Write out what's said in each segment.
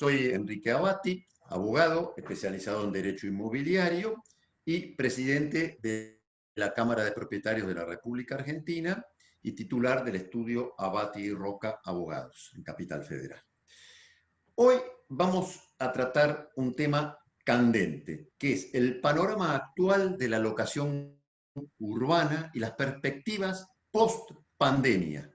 Soy Enrique Abati, abogado especializado en Derecho Inmobiliario y presidente de la Cámara de Propietarios de la República Argentina y titular del estudio Abati y Roca Abogados en Capital Federal. Hoy vamos a tratar un tema candente, que es el panorama actual de la locación urbana y las perspectivas post-pandemia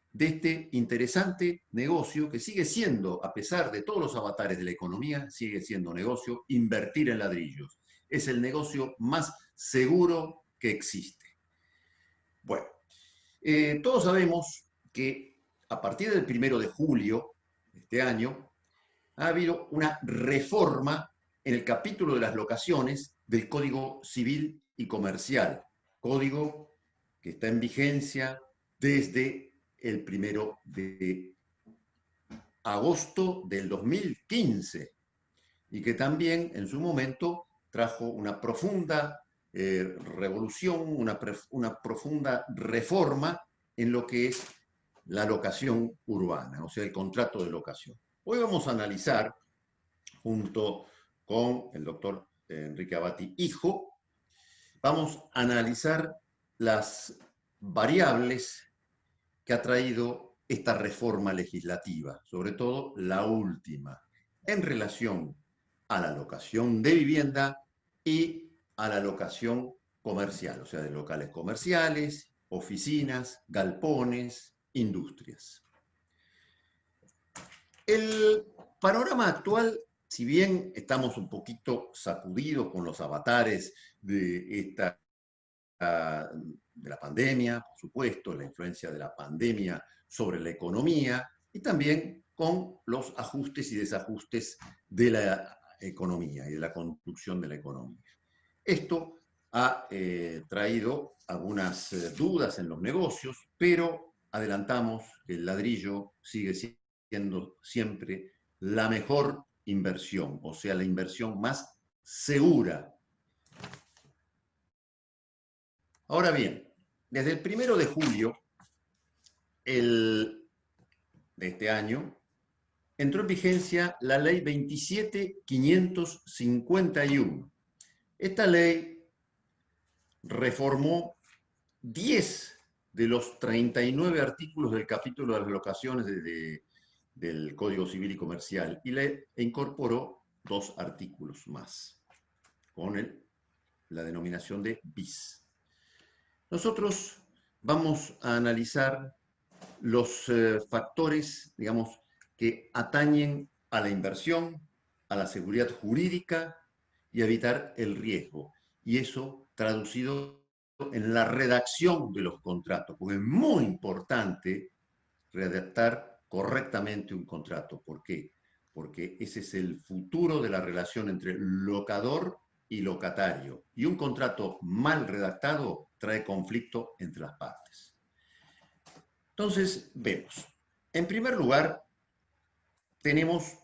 de este interesante negocio que sigue siendo, a pesar de todos los avatares de la economía, sigue siendo negocio invertir en ladrillos. Es el negocio más seguro que existe. Bueno, todos sabemos que a partir del 1 de julio de este año ha habido una reforma en el capítulo de las locaciones del Código Civil y Comercial, código que está en vigencia desde el 1 de agosto del 2015 y que también en su momento trajo una profunda revolución, una profunda reforma en lo que es la locación urbana, o sea, el contrato de locación. Hoy vamos a analizar, junto con el doctor Enrique Abati, hijo, vamos a analizar las variables que ha traído esta reforma legislativa, sobre todo la última, en relación a la locación de vivienda y a la locación comercial, o sea, de locales comerciales, oficinas, galpones, industrias. El panorama actual, si bien estamos un poquito sacudidos con los avatares de la pandemia, por supuesto, la influencia de la pandemia sobre la economía y también con los ajustes y desajustes de la economía y de la construcción de la economía. Esto ha traído algunas dudas en los negocios, pero adelantamos que el ladrillo sigue siendo siempre la mejor inversión, o sea, la inversión más segura. Ahora bien, desde el 1 de julio de este año, entró en vigencia la ley 27.551. Esta ley reformó 10 de los 39 artículos del capítulo de las locaciones del Código Civil y Comercial y le incorporó 2 artículos más, con la denominación de bis. Nosotros vamos a analizar los factores, digamos, que atañen a la inversión, a la seguridad jurídica y a evitar el riesgo. Y eso traducido en la redacción de los contratos, porque es muy importante redactar correctamente un contrato. ¿Por qué? Porque ese es el futuro de la relación entre locador y locatario. Y un contrato mal redactado trae conflicto entre las partes. Entonces, vemos. En primer lugar, tenemos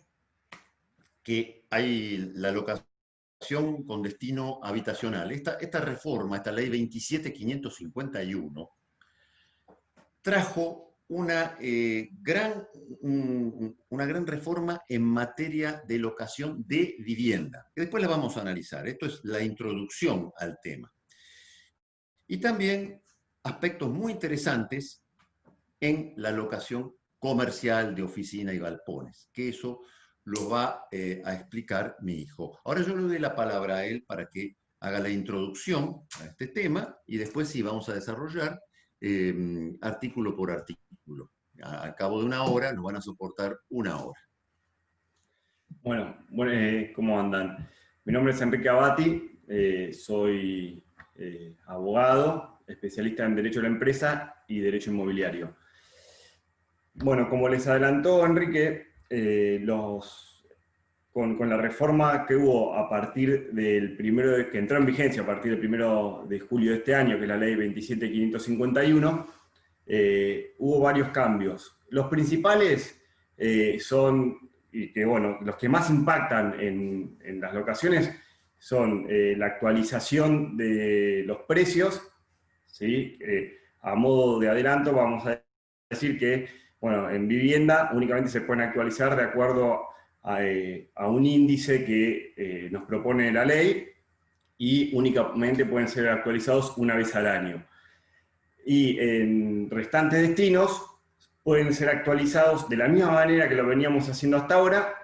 que hay la locación con destino habitacional. Esta reforma, esta ley 27.551, trajo una gran reforma en materia de locación de vivienda, que después la vamos a analizar. Esto es la introducción al tema. Y también aspectos muy interesantes en la locación comercial de oficina y galpones, que eso lo va a explicar mi hijo. Ahora yo le doy la palabra a él para que haga la introducción a este tema y después sí vamos a desarrollar artículo por artículo. Al cabo de una hora nos van a soportar una hora. Bueno, ¿cómo andan? Mi nombre es Enrique Abati, soy abogado, especialista en Derecho de la Empresa y Derecho Inmobiliario. Bueno, como les adelantó Enrique, con la reforma que hubo a partir del que entró en vigencia a partir del 1 de julio de este año, que es la ley 27.551, hubo varios cambios. Los principales son, y que bueno, los que más impactan en las locaciones son la actualización de los precios, ¿sí? A modo de adelanto vamos a decir que, bueno, en vivienda únicamente se pueden actualizar de acuerdo a un índice que nos propone la ley y únicamente pueden ser actualizados una vez al año. Y en restantes destinos pueden ser actualizados de la misma manera que lo veníamos haciendo hasta ahora,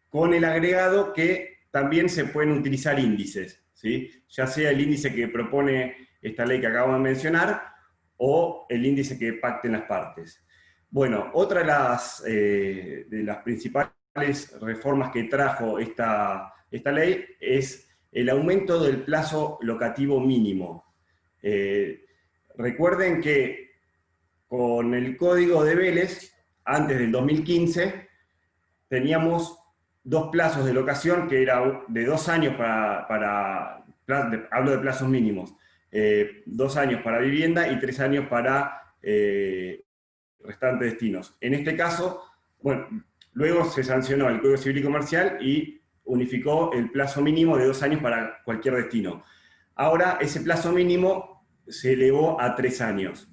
con el agregado que también se pueden utilizar índices, ¿sí? Ya sea el índice que propone esta ley que acabo de mencionar o el índice que pacten las partes. Bueno, otra de las principales reformas que trajo esta ley es el aumento del plazo locativo mínimo. Recuerden que con el código de Vélez, antes del 2015, teníamos dos plazos de locación que era de 2 años hablo de plazos mínimos, 2 años para vivienda y 3 años para restantes destinos. En este caso, bueno, luego se sancionó el Código Civil y Comercial y unificó el plazo mínimo de 2 años para cualquier destino. Ahora ese plazo mínimo se elevó a 3 años.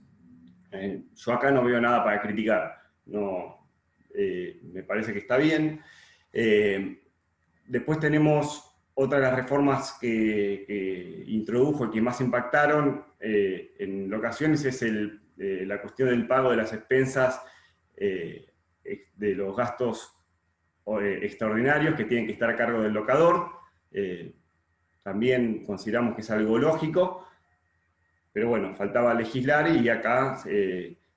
Yo acá no veo nada para criticar, no, me parece que está bien. Después tenemos otra de las reformas que introdujo y que más impactaron en locaciones es la cuestión del pago de las expensas de los gastos extraordinarios que tienen que estar a cargo del locador. También consideramos que es algo lógico, pero bueno, faltaba legislar y acá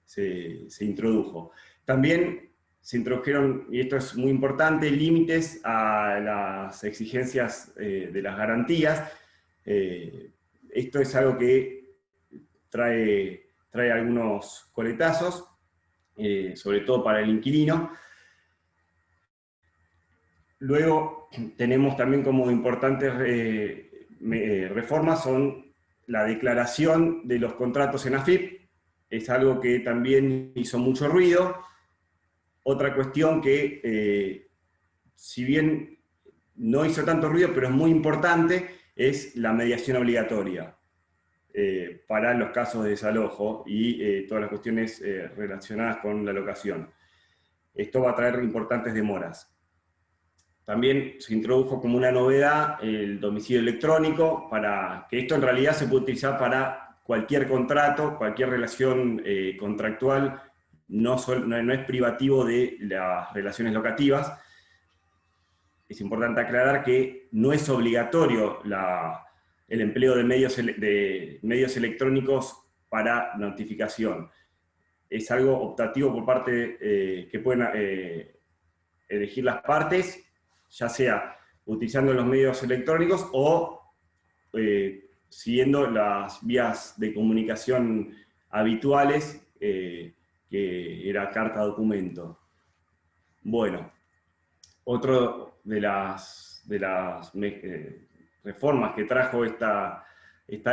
se introdujo. También se introdujeron, y esto es muy importante, límites a las exigencias de las garantías. Esto es algo que trae algunos coletazos, sobre todo para el inquilino. Luego tenemos también como importantes reformas son la declaración de los contratos en AFIP, es algo que también hizo mucho ruido. Otra cuestión que, si bien no hizo tanto ruido, pero es muy importante, es la mediación obligatoria para los casos de desalojo y todas las cuestiones relacionadas con la locación. Esto va a traer importantes demoras. También se introdujo como una novedad el domicilio electrónico, para que esto en realidad se puede utilizar para cualquier contrato, cualquier relación contractual, no es privativo de las relaciones locativas. Es importante aclarar que no es obligatorio el empleo de medios electrónicos para notificación. Es algo optativo por parte que pueden elegir las partes, ya sea utilizando los medios electrónicos o siguiendo las vías de comunicación habituales, que era carta-documento. Bueno, otro de las reformas que trajo esta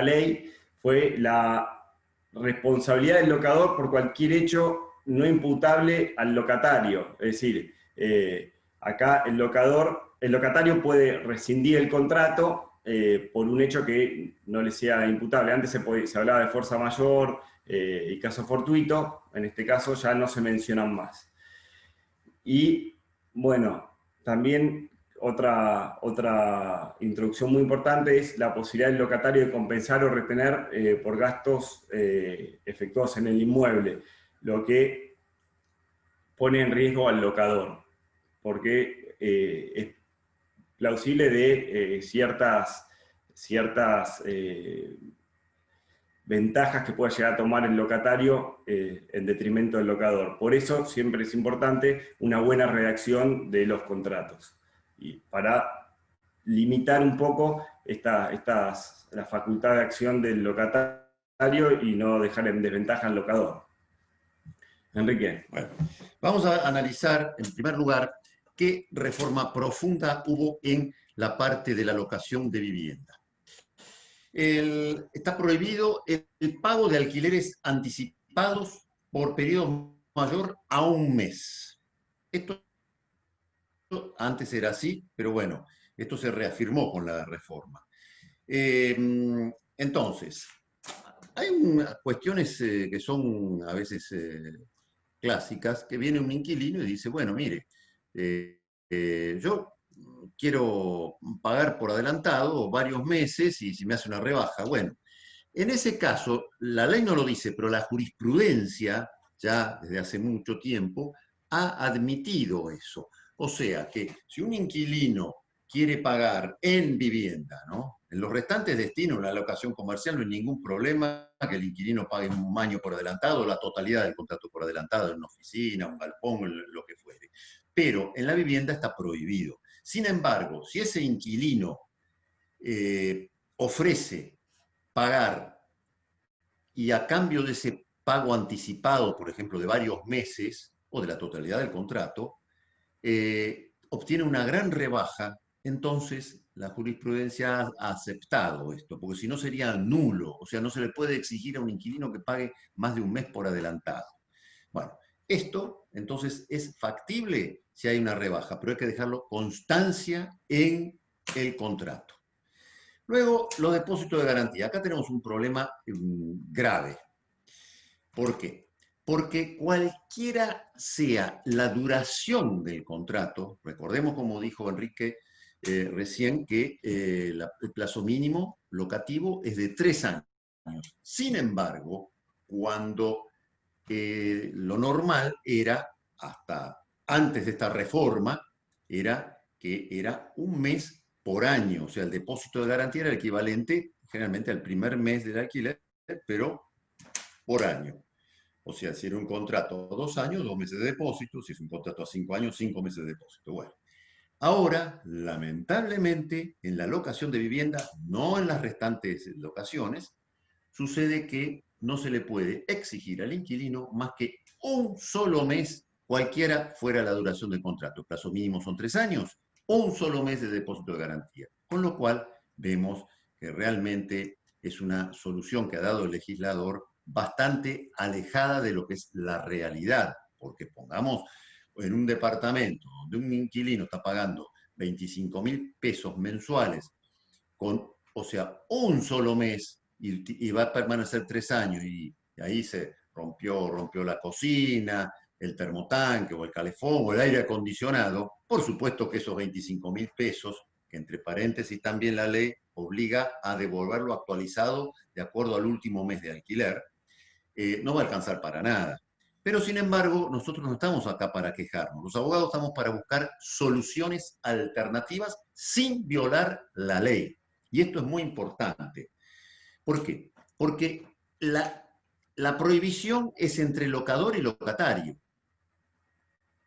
ley fue la responsabilidad del locador por cualquier hecho no imputable al locatario. Es decir, acá el locatario puede rescindir el contrato por un hecho que no le sea imputable. Antes se hablaba de fuerza mayor y caso fortuito, en este caso ya no se mencionan más. Y bueno, también otra introducción muy importante es la posibilidad del locatario de compensar o retener por gastos efectuados en el inmueble, lo que pone en riesgo al locador, porque es plausible de ciertas ventajas que pueda llegar a tomar el locatario en detrimento del locador. Por eso siempre es importante una buena redacción de los contratos, y para limitar un poco la facultad de acción del locatario y no dejar en desventaja al locador. Enrique. Bueno, vamos a analizar, en primer lugar, qué reforma profunda hubo en la parte de la locación de vivienda. Está prohibido el pago de alquileres anticipados por periodo mayor a un mes. Esto antes era así, pero bueno, esto se reafirmó con la reforma. Entonces, hay unas cuestiones que son a veces clásicas, que viene un inquilino y dice, bueno, mire, yo quiero pagar por adelantado varios meses y si me hace una rebaja. Bueno, en ese caso, la ley no lo dice, pero la jurisprudencia, ya desde hace mucho tiempo, ha admitido eso. O sea que si un inquilino quiere pagar en vivienda, ¿no? En los restantes destinos, la locación comercial, no hay ningún problema que el inquilino pague un año por adelantado, la totalidad del contrato por adelantado, en una oficina, un galpón, lo que fuere. Pero en la vivienda está prohibido. Sin embargo, si ese inquilino ofrece pagar y a cambio de ese pago anticipado, por ejemplo, de varios meses o de la totalidad del contrato, obtiene una gran rebaja, entonces la jurisprudencia ha aceptado esto, porque si no sería nulo, o sea, no se le puede exigir a un inquilino que pague más de un mes por adelantado. Bueno, esto entonces es factible si hay una rebaja, pero hay que dejarlo constancia en el contrato. Luego, los depósitos de garantía. Acá tenemos un problema grave. ¿Por qué? Porque cualquiera sea la duración del contrato, recordemos como dijo Enrique recién que el plazo mínimo locativo es de 3 años. Sin embargo, cuando lo normal era, hasta antes de esta reforma, era que era un mes por año, o sea, el depósito de garantía era el equivalente generalmente al primer mes del alquiler, pero por año. O sea, si era un contrato a 2 años, 2 meses de depósito, si es un contrato a 5 años, 5 meses de depósito. Bueno, ahora, lamentablemente, en la locación de vivienda, no en las restantes locaciones, sucede que no se le puede exigir al inquilino más que un solo mes, cualquiera fuera la duración del contrato. El plazo mínimo son 3 años, un solo mes de depósito de garantía. Con lo cual, vemos que realmente es una solución que ha dado el legislador bastante alejada de lo que es la realidad, porque pongamos en un departamento donde un inquilino está pagando 25.000 pesos mensuales, con, o sea, un solo mes, y va a permanecer 3 años, y ahí se rompió la cocina, el termotanque, o el calefón, o el aire acondicionado, por supuesto que esos 25.000 pesos, que entre paréntesis también la ley obliga a devolverlo actualizado de acuerdo al último mes de alquiler, no va a alcanzar para nada. Pero sin embargo, nosotros no estamos acá para quejarnos. Los abogados estamos para buscar soluciones alternativas sin violar la ley. Y esto es muy importante. ¿Por qué? Porque la prohibición es entre locador y locatario.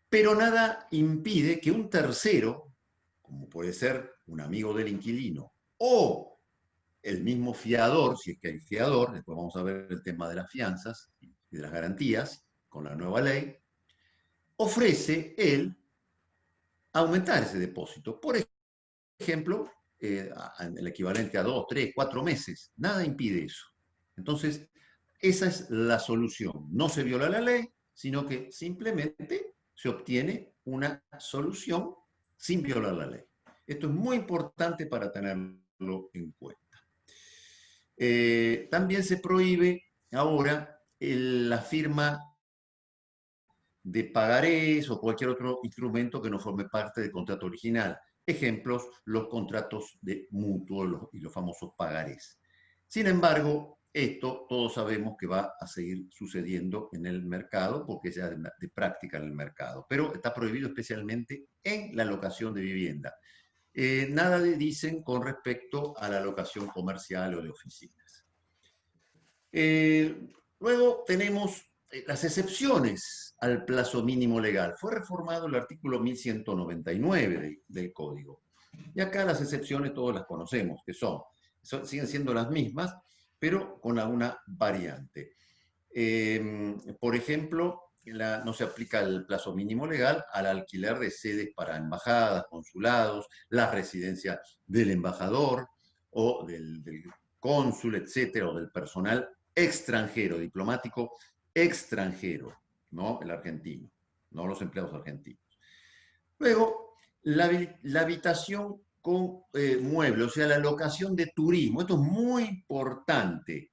Pero nada impide que un tercero, como puede ser un amigo del inquilino, o el mismo fiador, si es que hay fiador, después vamos a ver el tema de las fianzas y de las garantías con la nueva ley, ofrece él aumentar ese depósito. Por ejemplo, el equivalente a 2, 3, 4 meses. Nada impide eso. Entonces, esa es la solución. No se viola la ley, sino que simplemente se obtiene una solución sin violar la ley. Esto es muy importante para tenerlo en cuenta. También se prohíbe ahora la firma de pagarés o cualquier otro instrumento que no forme parte del contrato original. Ejemplos, los contratos de mutuo y los famosos pagarés. Sin embargo, esto todos sabemos que va a seguir sucediendo en el mercado porque ya es de práctica en el mercado, pero está prohibido especialmente en la locación de vivienda. Nada dicen con respecto a la locación comercial o de oficinas. Luego tenemos las excepciones al plazo mínimo legal. Fue reformado el artículo 1199 del Código. Y acá las excepciones todas las conocemos, que siguen siendo las mismas, pero con alguna variante. Por ejemplo, no se aplica el plazo mínimo legal al alquiler de sedes para embajadas, consulados, la residencia del embajador o del cónsul, etcétera, o del personal extranjero, diplomático extranjero, ¿no? El argentino, no los empleados argentinos. Luego, la habitación con mueble, o sea, la locación de turismo. Esto es muy importante.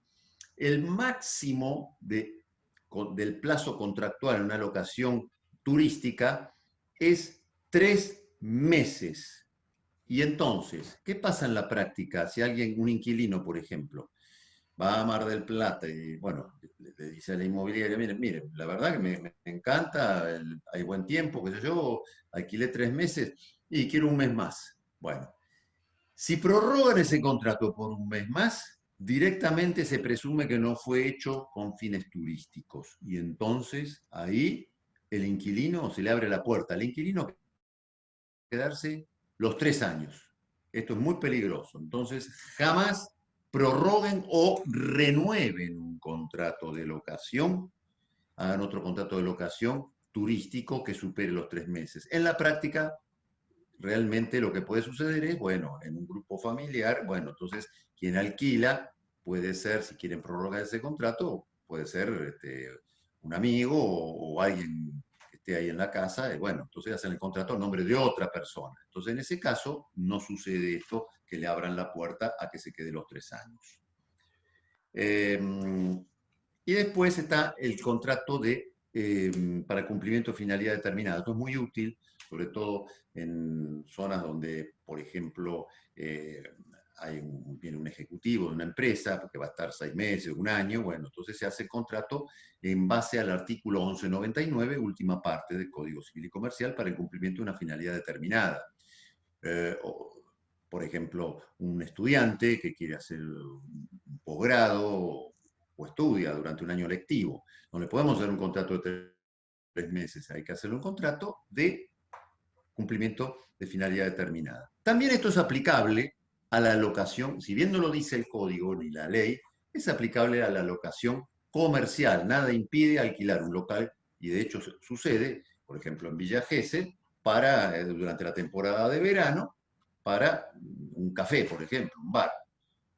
El máximo del plazo contractual en una locación turística es 3 meses. Y entonces, ¿qué pasa en la práctica si alguien, un inquilino, por ejemplo, va a Mar del Plata y, bueno, le dice a la inmobiliaria, miren, miren, la verdad que me encanta, hay buen tiempo, qué sé yo, alquilé 3 meses y quiero un mes más. Bueno, si prorrogan ese contrato por un mes más, directamente se presume que no fue hecho con fines turísticos. Y entonces ahí el inquilino se le abre la puerta al inquilino quedarse los 3 años. Esto es muy peligroso. Entonces, jamás prorroguen o renueven un contrato de locación, hagan otro contrato de locación turístico que supere los 3 meses. En la práctica, realmente lo que puede suceder es, bueno, en un grupo familiar, bueno, entonces quien alquila puede ser, si quieren prorrogar ese contrato, puede ser un amigo o alguien que esté ahí en la casa, y bueno, entonces hacen el contrato a nombre de otra persona. Entonces en ese caso no sucede esto, que le abran la puerta a que se quede los 3 años. Eh, y después está el contrato para cumplimiento de finalidad determinada. Esto es muy útil, sobre todo en zonas donde, por ejemplo, viene un ejecutivo de una empresa que va a estar 6 meses, un año. Bueno, entonces se hace el contrato en base al artículo 1199, última parte del Código Civil y Comercial, para el cumplimiento de una finalidad determinada. Por ejemplo, un estudiante que quiere hacer un posgrado o estudia durante un año lectivo. No le podemos hacer un contrato de 3 meses, hay que hacerle un contrato de cumplimiento de finalidad determinada. También esto es aplicable a la locación, si bien no lo dice el código ni la ley, es aplicable a la locación comercial. Nada impide alquilar un local, y de hecho sucede, por ejemplo, en Villa Gesell, durante la temporada de verano, para un café, por ejemplo, un bar,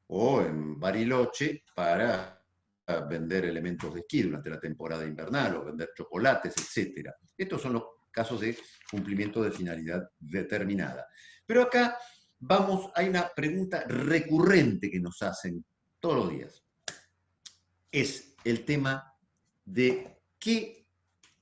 o en Bariloche para vender elementos de esquí durante la temporada invernal, o vender chocolates, etc. Estos son los casos de cumplimiento de finalidad determinada. Pero acá hay una pregunta recurrente que nos hacen todos los días. Es el tema de qué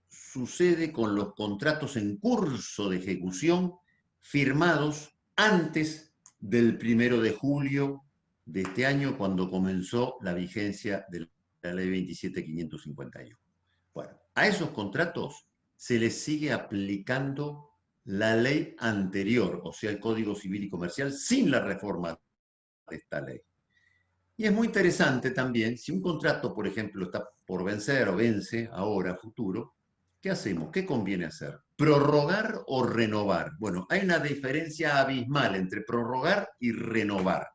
sucede con los contratos en curso de ejecución firmados antes del 1 de julio de este año, cuando comenzó la vigencia de la ley 27.551. Bueno, a esos contratos se les sigue aplicando la ley anterior, o sea, el Código Civil y Comercial, sin la reforma de esta ley. Y es muy interesante también, si un contrato, por ejemplo, está por vencer o vence ahora, futuro, ¿qué hacemos? ¿Qué conviene hacer? ¿Prorrogar o renovar? Bueno, hay una diferencia abismal entre prorrogar y renovar.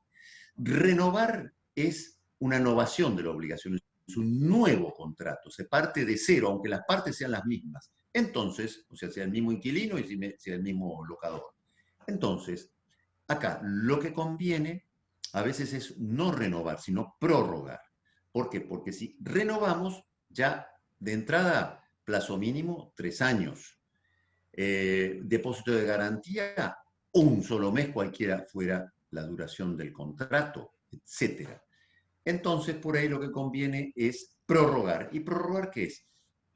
Renovar es una innovación de la obligación, es un nuevo contrato, se parte de cero, aunque las partes sean las mismas. Entonces, o sea el mismo inquilino y sea el mismo locador. Entonces, acá lo que conviene a veces es no renovar, sino prorrogar. ¿Por qué? Porque si renovamos, ya de entrada, plazo mínimo 3 años. Depósito de garantía, un solo mes, cualquiera fuera la duración del contrato, etc. Entonces, por ahí lo que conviene es prorrogar. ¿Y prorrogar qué es?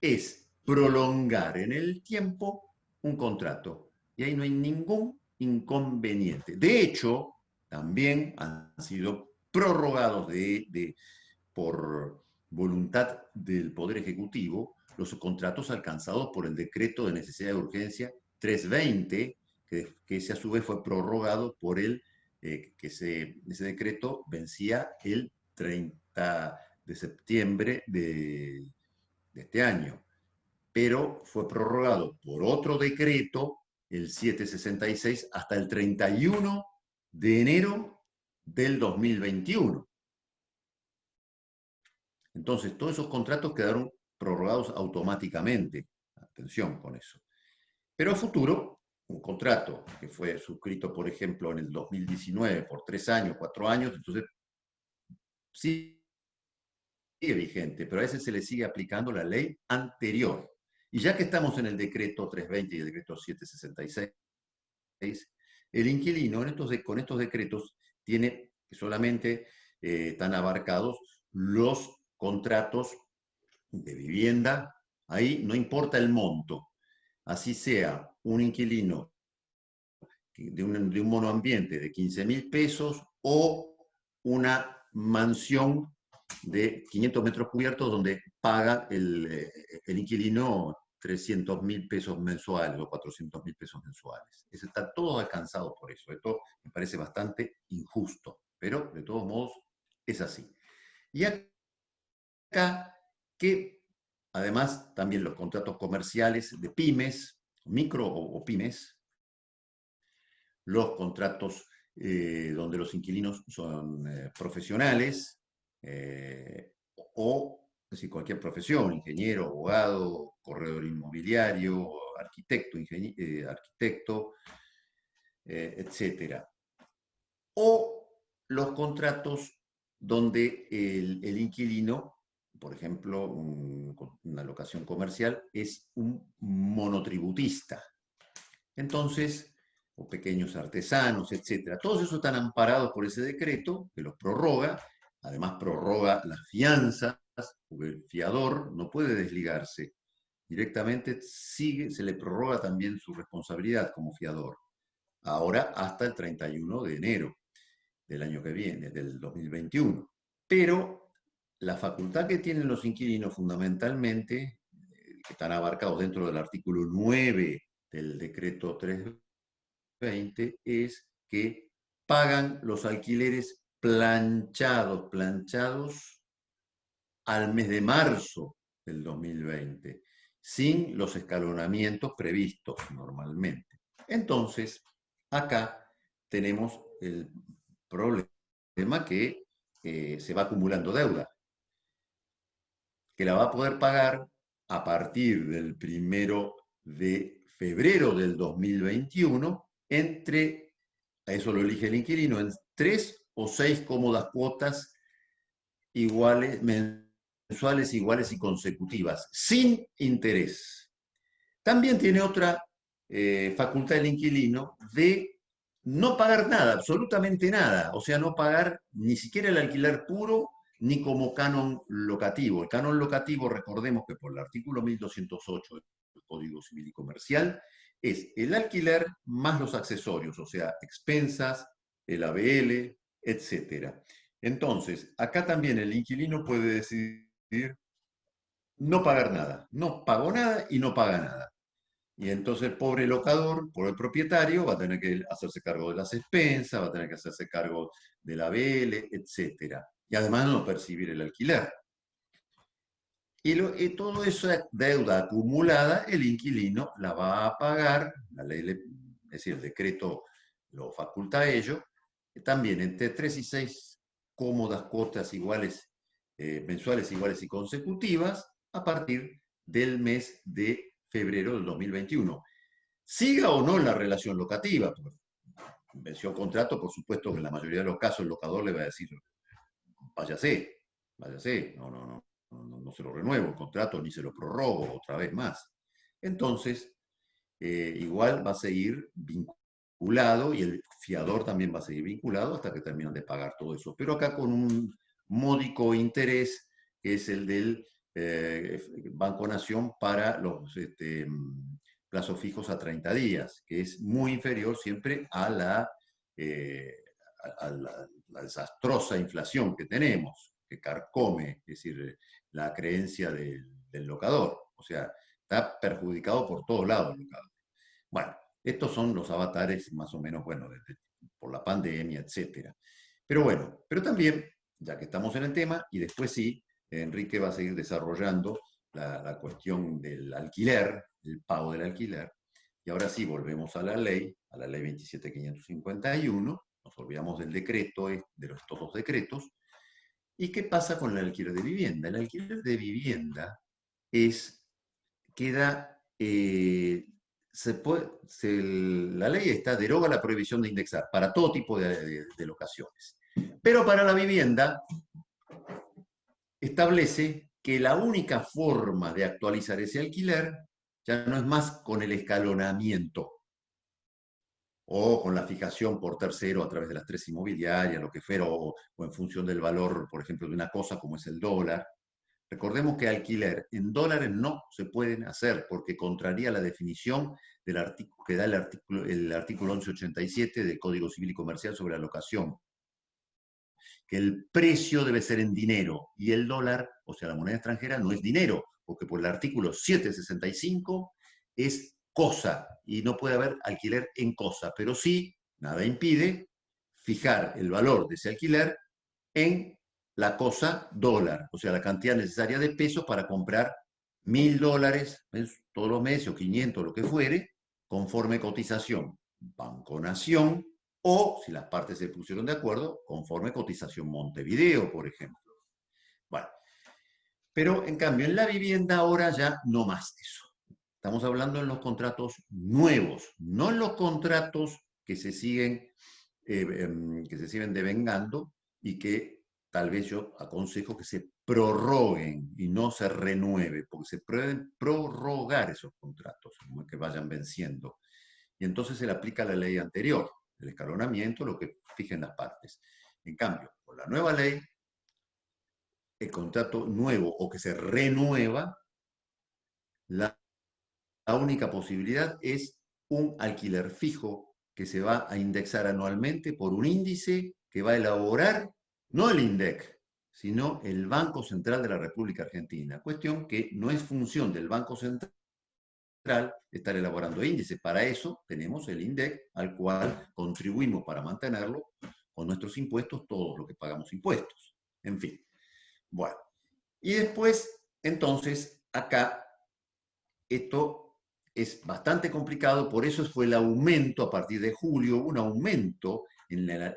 Es prolongar en el tiempo un contrato. Y ahí no hay ningún inconveniente. De hecho, también han sido prorrogados por voluntad del Poder Ejecutivo los contratos alcanzados por el decreto de necesidad de urgencia 320, que ese a su vez fue prorrogado por ese decreto vencía el 30 de septiembre de este año, pero fue prorrogado por otro decreto, el 766, hasta el 31 de enero del 2021. Entonces, todos esos contratos quedaron prorrogados automáticamente. Atención con eso. Pero a futuro, un contrato que fue suscrito, por ejemplo, en el 2019 por 3 años, 4 años, entonces sigue vigente, pero a veces se le sigue aplicando la ley anterior. Y ya que estamos en el decreto 320 y el decreto 766, el inquilino con estos decretos tiene que solamente están abarcados los contratos de vivienda. Ahí no importa el monto, así sea un inquilino de un monoambiente de 15.000 pesos o una mansión de 500 metros cubiertos donde paga el inquilino 300.000 pesos mensuales o 400.000 pesos mensuales. Está todo alcanzado por eso. Esto me parece bastante injusto, pero de todos modos es así. Y acá que además también los contratos comerciales de pymes, micro o pymes, los contratos donde los inquilinos son profesionales o es decir, cualquier profesión, ingeniero, abogado, corredor inmobiliario, arquitecto, arquitecto, etcétera. O los contratos donde el inquilino, por ejemplo, una locación comercial, es un monotributista. Entonces, o pequeños artesanos, etcétera. Todos esos están amparados por ese decreto que los prorroga, además prorroga las fianzas, porque el fiador no puede desligarse. Directamente se le prorroga también su responsabilidad como fiador. Ahora hasta el 31 de enero del año que viene, del 2021. Pero la facultad que tienen los inquilinos fundamentalmente, que están abarcados dentro del artículo 9 del decreto 320, es que pagan los alquileres planchados al mes de marzo del 2020, sin los escalonamientos previstos normalmente. Entonces, acá tenemos el problema que se va acumulando deuda, que la va a poder pagar a partir del 1 de febrero del 2021 entre, a eso lo elige el inquilino, en 3 o 6 cómodas cuotas iguales, mensuales iguales y consecutivas, sin interés. También tiene otra facultad el inquilino de no pagar nada, absolutamente nada, o sea, no pagar ni siquiera el alquiler puro ni como canon locativo. El canon locativo, recordemos que por el artículo 1208 del Código Civil y Comercial, es el alquiler más los accesorios, o sea, expensas, el ABL, etc. Entonces, acá también el inquilino puede decidir no pagar nada. No pagó nada y no paga nada. Y entonces el pobre locador, por el propietario, va a tener que hacerse cargo de las expensas, va a tener que hacerse cargo de la BL, etc. Y además no percibir el alquiler. Y toda esa deuda acumulada, el inquilino la va a pagar, la ley, es decir, el decreto lo faculta a ello, también entre 3 y 6 cómodas cuotas iguales, mensuales iguales y consecutivas, a partir del mes de febrero del 2021. Siga o no la relación locativa, venció contrato, por supuesto que en la mayoría de los casos el locador le va a decir, váyase, no se lo renuevo el contrato ni se lo prorrogo otra vez más. Entonces, igual va a seguir vinculado y el fiador también va a seguir vinculado hasta que terminan de pagar todo eso. Pero acá con un módico interés, que es el del Banco Nación para los plazos fijos a 30 días, que es muy inferior siempre a la desastrosa inflación que tenemos, que carcome, es decir, la creencia del locador. O sea, está perjudicado por todos lados el locador. Bueno, estos son los avatares más o menos, bueno, por la pandemia, etc. Pero bueno, pero también, ya que estamos en el tema, y después sí, Enrique va a seguir desarrollando la cuestión del alquiler, el pago del alquiler, y ahora sí volvemos a la ley 27.551, nos olvidamos del decreto, de estos dos decretos. ¿Y qué pasa con el alquiler de vivienda? El alquiler de vivienda queda, la ley deroga la prohibición de indexar para todo tipo de locaciones. Pero para la vivienda establece que la única forma de actualizar ese alquiler ya no es más con el escalonamiento o con la fijación por tercero a través de las 3 inmobiliarias, lo que fuera, o en función del valor, por ejemplo, de una cosa como es el dólar, Recordemos que alquiler en dólares no se pueden hacer porque contraría la definición del artículo, que da el artículo 1187 del Código Civil y Comercial sobre la locación, que el precio debe ser en dinero y el dólar, o sea, la moneda extranjera, no es dinero, porque por el artículo 765 es cosa y no puede haber alquiler en cosa, pero sí, nada impide fijar el valor de ese alquiler en la cosa dólar, o sea, la cantidad necesaria de pesos para comprar $1000 todos los meses o 500, lo que fuere, conforme cotización Banco Nación o, si las partes se pusieron de acuerdo, conforme cotización Montevideo, por ejemplo. Bueno, pero en cambio en la vivienda ahora ya no más eso. Estamos hablando en los contratos nuevos, no en los contratos que se siguen devengando y que tal vez yo aconsejo que se prorroguen y no se renueve, porque se pueden prorrogar esos contratos, que vayan venciendo. Y entonces se le aplica la ley anterior, el escalonamiento, lo que fijen las partes. En cambio, con la nueva ley, el contrato nuevo o que se renueva, la única posibilidad es un alquiler fijo que se va a indexar anualmente por un índice que va a elaborar no el INDEC, sino el Banco Central de la República Argentina. Cuestión que no es función del Banco Central estar elaborando índices. Para eso tenemos el INDEC, al cual contribuimos para mantenerlo con nuestros impuestos, todos los que pagamos impuestos. En fin. Bueno. Y después, entonces, acá, esto es bastante complicado, por eso fue el aumento a partir de julio, un aumento,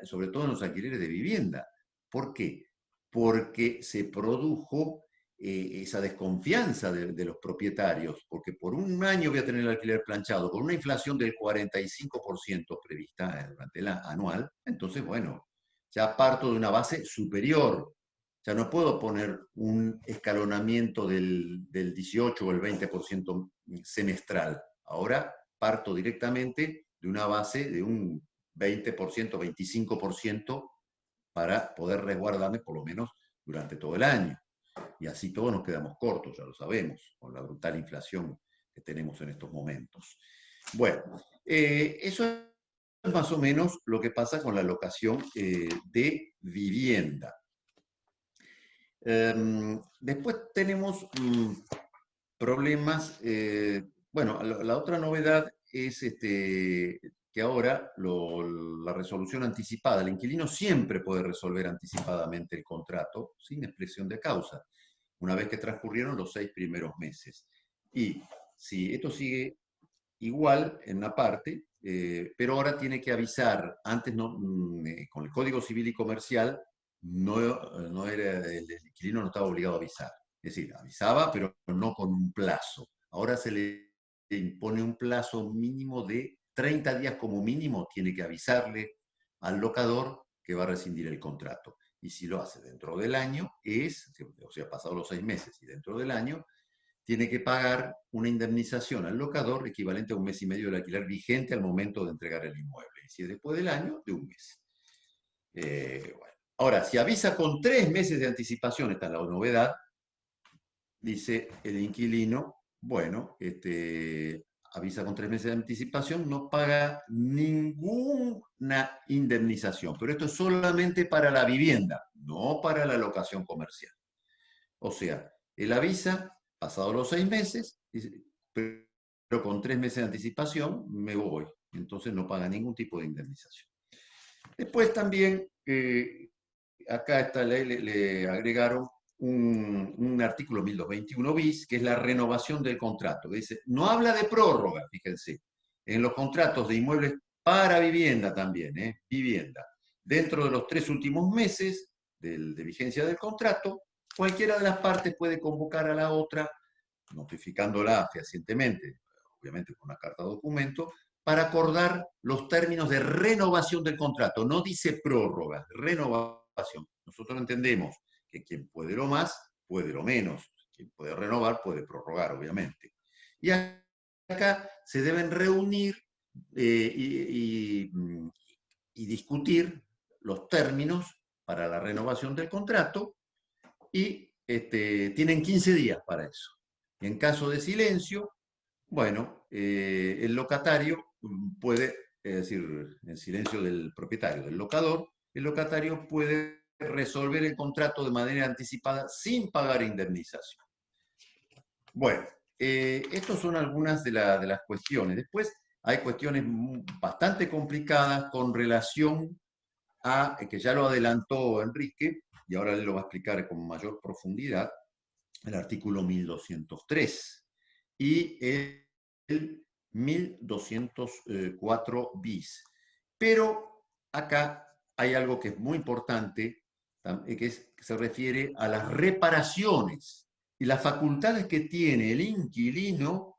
sobre todo en los alquileres de vivienda. ¿Por qué? Porque se produjo esa desconfianza de los propietarios, porque por un año voy a tener el alquiler planchado, con una inflación del 45% prevista durante el anual, entonces, bueno, ya parto de una base superior. Ya no puedo poner un escalonamiento del 18 o el 20% semestral. Ahora parto directamente de una base de un 20%, 25% para poder resguardarme por lo menos durante todo el año. Y así todos nos quedamos cortos, ya lo sabemos, con la brutal inflación que tenemos en estos momentos. Bueno, eso es más o menos lo que pasa con la locación de vivienda. Después tenemos problemas. Bueno, la otra novedad es que ahora la resolución anticipada, el inquilino siempre puede resolver anticipadamente el contrato sin expresión de causa, una vez que transcurrieron los 6 primeros meses. Y si esto sigue igual en una parte, pero ahora tiene que avisar, antes no, con el Código Civil y Comercial, no era, el inquilino no estaba obligado a avisar. Es decir, avisaba, pero no con un plazo. Ahora se le impone un plazo mínimo de 30 días como mínimo, tiene que avisarle al locador que va a rescindir el contrato. Y si lo hace dentro del año, o sea, pasado los 6 meses y dentro del año, tiene que pagar una indemnización al locador equivalente a 1 mes y medio del alquiler vigente al momento de entregar el inmueble. Y si es después del año, de 1 mes. Bueno. Ahora, si avisa con 3 meses de anticipación, esta es la novedad, dice el inquilino, bueno, avisa con 3 meses de anticipación, no paga ninguna indemnización, pero esto es solamente para la vivienda, no para la locación comercial. O sea, él avisa, pasados los 6 meses, dice, pero con 3 meses de anticipación me voy, entonces no paga ningún tipo de indemnización. Después también, acá a esta ley le agregaron un artículo 1221 bis, que es la renovación del contrato. Que dice, no habla de prórroga, fíjense, en los contratos de inmuebles para vivienda también, vivienda. Dentro de los 3 últimos meses de vigencia del contrato, cualquiera de las partes puede convocar a la otra, notificándola fehacientemente, obviamente con una carta de documento, para acordar los términos de renovación del contrato. No dice prórroga, renovación. Nosotros entendemos que quien puede lo más, puede lo menos. Quien puede renovar, puede prorrogar, obviamente. Y acá se deben reunir y discutir los términos para la renovación del contrato y tienen 15 días para eso. En caso de silencio, bueno, el locatario puede, es decir, en silencio del propietario, del locador, el locatario puede resolver el contrato de manera anticipada sin pagar indemnización. Bueno, estas son algunas de las cuestiones. Después hay cuestiones bastante complicadas con relación a, que ya lo adelantó Enrique, y ahora él lo va a explicar con mayor profundidad, el artículo 1203 y el 1204 bis. Pero acá hay algo que es muy importante, que se refiere a las reparaciones y las facultades que tiene el inquilino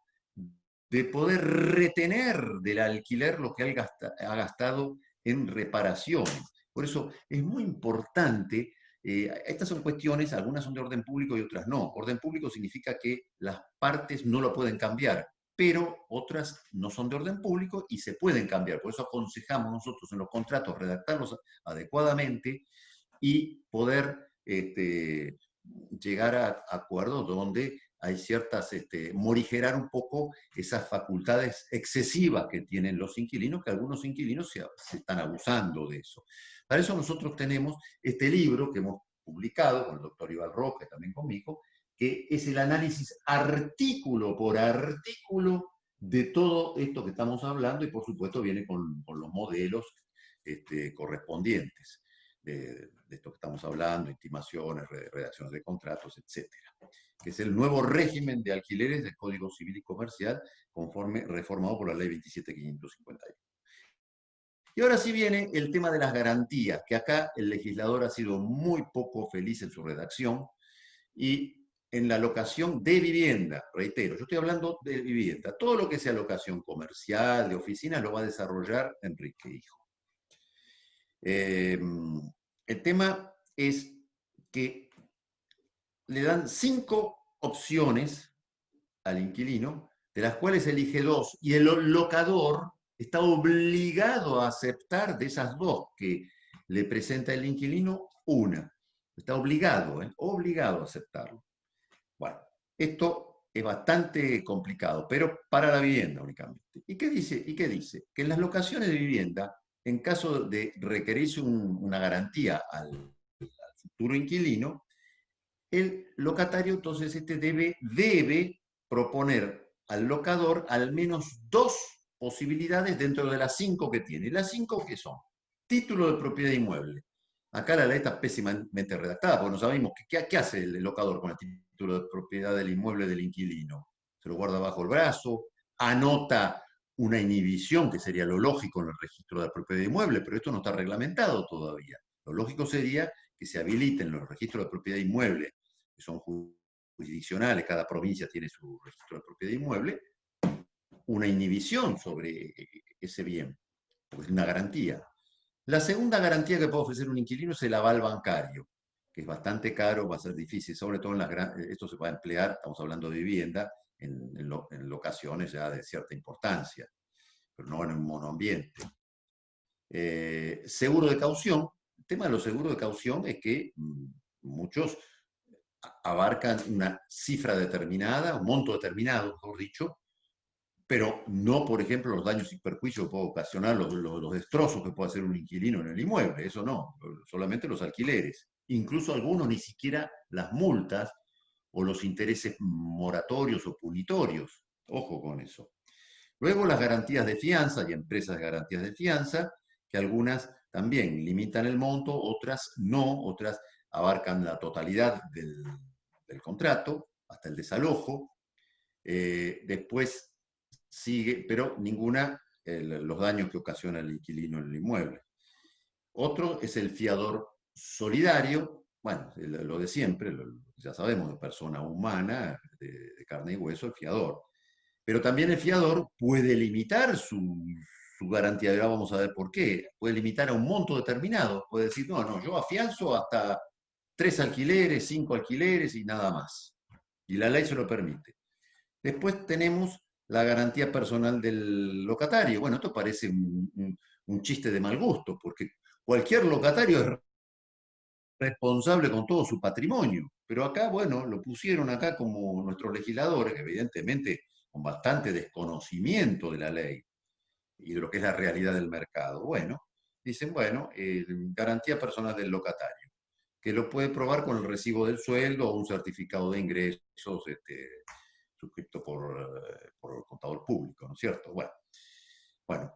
de poder retener del alquiler lo que ha gastado en reparaciones. Por eso es muy importante. Estas son cuestiones, algunas son de orden público y otras no. Orden público significa que las partes no lo pueden cambiar, pero otras no son de orden público y se pueden cambiar. Por eso aconsejamos nosotros en los contratos redactarlos adecuadamente y poder llegar a acuerdos donde hay ciertas, morigerar un poco esas facultades excesivas que tienen los inquilinos, que algunos inquilinos se están abusando de eso. Para eso nosotros tenemos este libro que hemos publicado con el doctor Iván Roque, también conmigo, que es el análisis artículo por artículo de todo esto que estamos hablando y por supuesto viene con los modelos correspondientes de esto que estamos hablando, intimaciones, redacciones de contratos, etcétera, que es el nuevo régimen de alquileres del Código Civil y Comercial conforme reformado por la Ley 27.551. Y ahora sí viene el tema de las garantías, que acá el legislador ha sido muy poco feliz en su redacción y en la locación de vivienda, reitero, yo estoy hablando de vivienda, todo lo que sea locación comercial, de oficina, lo va a desarrollar Enrique Hijo. El tema es que le dan 5 opciones al inquilino, de las cuales elige 2, y el locador está obligado a aceptar de esas 2 que le presenta el inquilino, una. Está obligado, obligado a aceptarlo. Bueno, esto es bastante complicado, pero para la vivienda únicamente. ¿Y qué dice? Que en las locaciones de vivienda, en caso de requerirse una garantía al futuro inquilino, el locatario entonces debe proponer al locador al menos 2 posibilidades dentro de las 5 que tiene. ¿Las 5 qué son? Título de propiedad inmueble. Acá la ley está pésimamente redactada, porque no sabemos qué hace el locador con el título de propiedad del inmueble del inquilino. Se lo guarda bajo el brazo, anota una inhibición, que sería lo lógico en el registro de la propiedad inmueble, pero esto no está reglamentado todavía. Lo lógico sería que se habiliten los registros de propiedad inmueble, que son jurisdiccionales, cada provincia tiene su registro de propiedad inmueble, una inhibición sobre ese bien, porque es una garantía. La segunda garantía que puede ofrecer un inquilino es el aval bancario, que es bastante caro, va a ser difícil, sobre todo esto se va a emplear, estamos hablando de vivienda, en locaciones ya de cierta importancia, pero no en un monoambiente. Seguro de caución. El tema de los seguros de caución es que muchos abarcan una cifra determinada, un monto determinado, mejor dicho, pero no, por ejemplo, los daños y perjuicios que puede ocasionar, los destrozos que puede hacer un inquilino en el inmueble, eso no, solamente los alquileres. Incluso algunos ni siquiera las multas o los intereses moratorios o punitorios. Ojo con eso. Luego las garantías de fianza y empresas de garantías de fianza, que algunas también limitan el monto, otras no, otras abarcan la totalidad del contrato, hasta el desalojo. Después sigue, pero ninguna los daños que ocasiona el inquilino en el inmueble. Otro es el fiador solidario, bueno, lo de siempre, ya sabemos, de persona humana, de carne y hueso, el fiador. Pero también el fiador puede limitar su garantía, ahora vamos a ver por qué, puede limitar a un monto determinado, puede decir, no, yo afianzo hasta 3 alquileres, 5 alquileres y nada más. Y la ley se lo permite. Después tenemos la garantía personal del locatario. Bueno, esto parece un chiste de mal gusto, porque cualquier locatario es responsable con todo su patrimonio, Pero acá, bueno, lo pusieron acá como nuestros legisladores, evidentemente con bastante desconocimiento de la ley y de lo que es la realidad del mercado. Bueno, dicen, bueno, garantía personal del locatario, que lo puede probar con el recibo del sueldo o un certificado de ingresos suscrito por el contador público, ¿no es cierto? Bueno,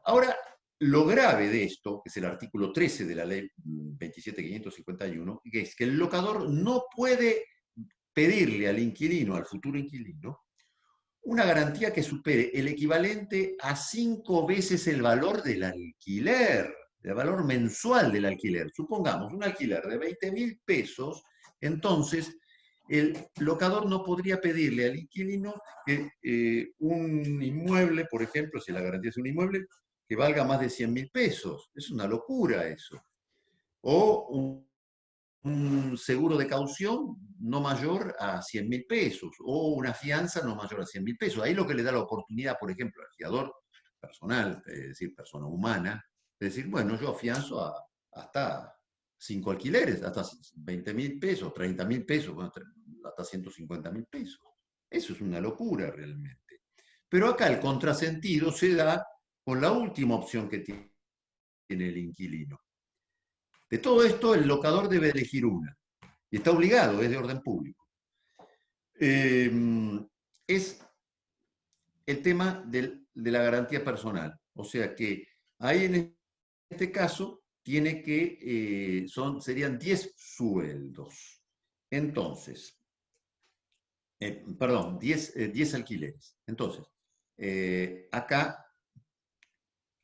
ahora lo grave de esto, que es el artículo 13 de la ley 27.551, que es que el locador no puede pedirle al inquilino, al futuro inquilino, una garantía que supere el equivalente a 5 veces el valor del alquiler, el valor mensual del alquiler. Supongamos un alquiler de 20.000 pesos, entonces el locador no podría pedirle al inquilino que un inmueble, por ejemplo, si la garantía es un inmueble, que valga más de 100.000 pesos. Es una locura eso. O un seguro de caución no mayor a 100.000 pesos o una fianza no mayor a 100.000 pesos. Ahí lo que le da la oportunidad, por ejemplo, al fiador personal, es decir, persona humana, es decir, bueno, yo afianzo hasta 5 alquileres, hasta 20.000 pesos, 30.000 pesos, bueno, hasta 150.000 pesos. Eso es una locura realmente. Pero acá el contrasentido se da con la última opción que tiene el inquilino. De todo esto, el locador debe elegir una. Y está obligado, es de orden público. Es el tema de la garantía personal. O sea que ahí en este caso tiene que, serían 10 sueldos. Entonces, perdón, 10 alquileres. Entonces, acá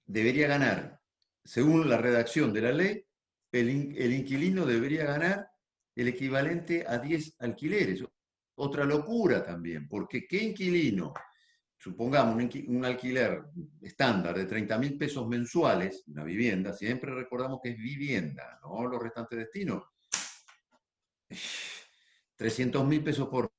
debería ganar, según la redacción de la ley, el inquilino debería ganar el equivalente a 10 alquileres. Otra locura también, porque ¿qué inquilino? Supongamos un alquiler estándar de 30.000 pesos mensuales, una vivienda, siempre recordamos que es vivienda, no los restantes destinos. 300.000 pesos por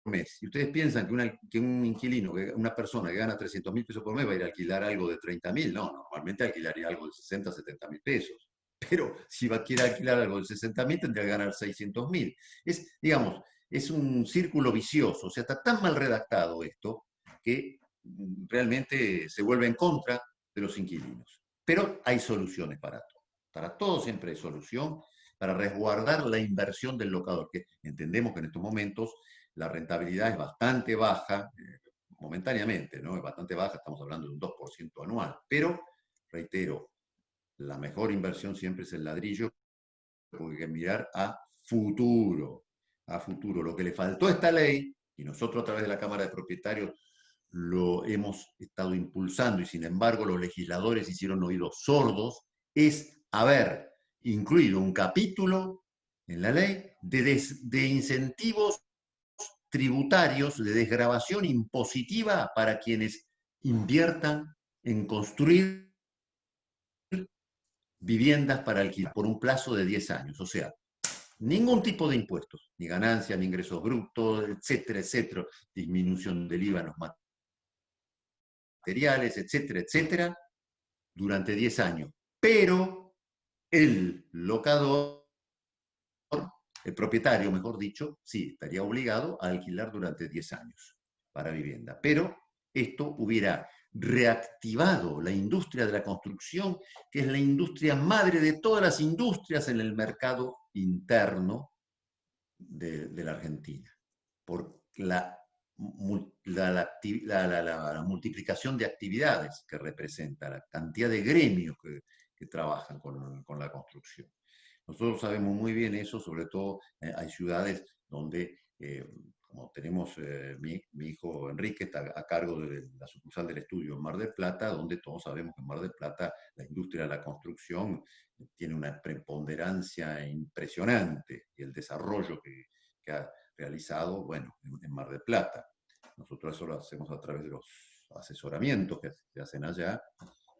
mes. Si ustedes piensan que un inquilino, una persona que gana 300.000 pesos por mes va a ir a alquilar algo de 30.000, no, normalmente alquilaría algo de 60, 70.000 pesos. Pero si quiere alquilar algo de 60.000, tendría que ganar 600.000. Digamos, es un círculo vicioso. O sea, está tan mal redactado esto que realmente se vuelve en contra de los inquilinos. Pero hay soluciones para todo. Para todo siempre hay solución para resguardar la inversión del locador, que entendemos que en estos momentos la rentabilidad es bastante baja, momentáneamente, ¿no? Es bastante baja, estamos hablando de un 2% anual, pero, reitero, la mejor inversión siempre es el ladrillo, porque hay que mirar a futuro, a futuro. Lo que le faltó a esta ley, y nosotros a través de la Cámara de Propietarios lo hemos estado impulsando, y sin embargo los legisladores hicieron oídos sordos, es haber incluido un capítulo en la ley de incentivos tributarios, de desgravación impositiva para quienes inviertan en construir viviendas para alquilar por un plazo de 10 años. O sea, ningún tipo de impuestos, ni ganancias, ni ingresos brutos, etcétera, etcétera, disminución del IVA en los materiales, etcétera, etcétera, durante 10 años. Pero el locador, el propietario, mejor dicho, sí, estaría obligado a alquilar durante 10 años para vivienda. Pero esto hubiera reactivado la industria de la construcción, que es la industria madre de todas las industrias en el mercado interno de la Argentina, por la multiplicación de actividades que representa, la cantidad de gremios que trabajan con la construcción. Nosotros sabemos muy bien eso, sobre todo hay ciudades donde, como tenemos, mi hijo Enrique está a cargo de la sucursal del estudio en Mar del Plata, donde todos sabemos que en Mar del Plata la industria de la construcción tiene una preponderancia impresionante y el desarrollo que ha realizado, bueno, en Mar del Plata. Nosotros eso lo hacemos a través de los asesoramientos que se hacen allá,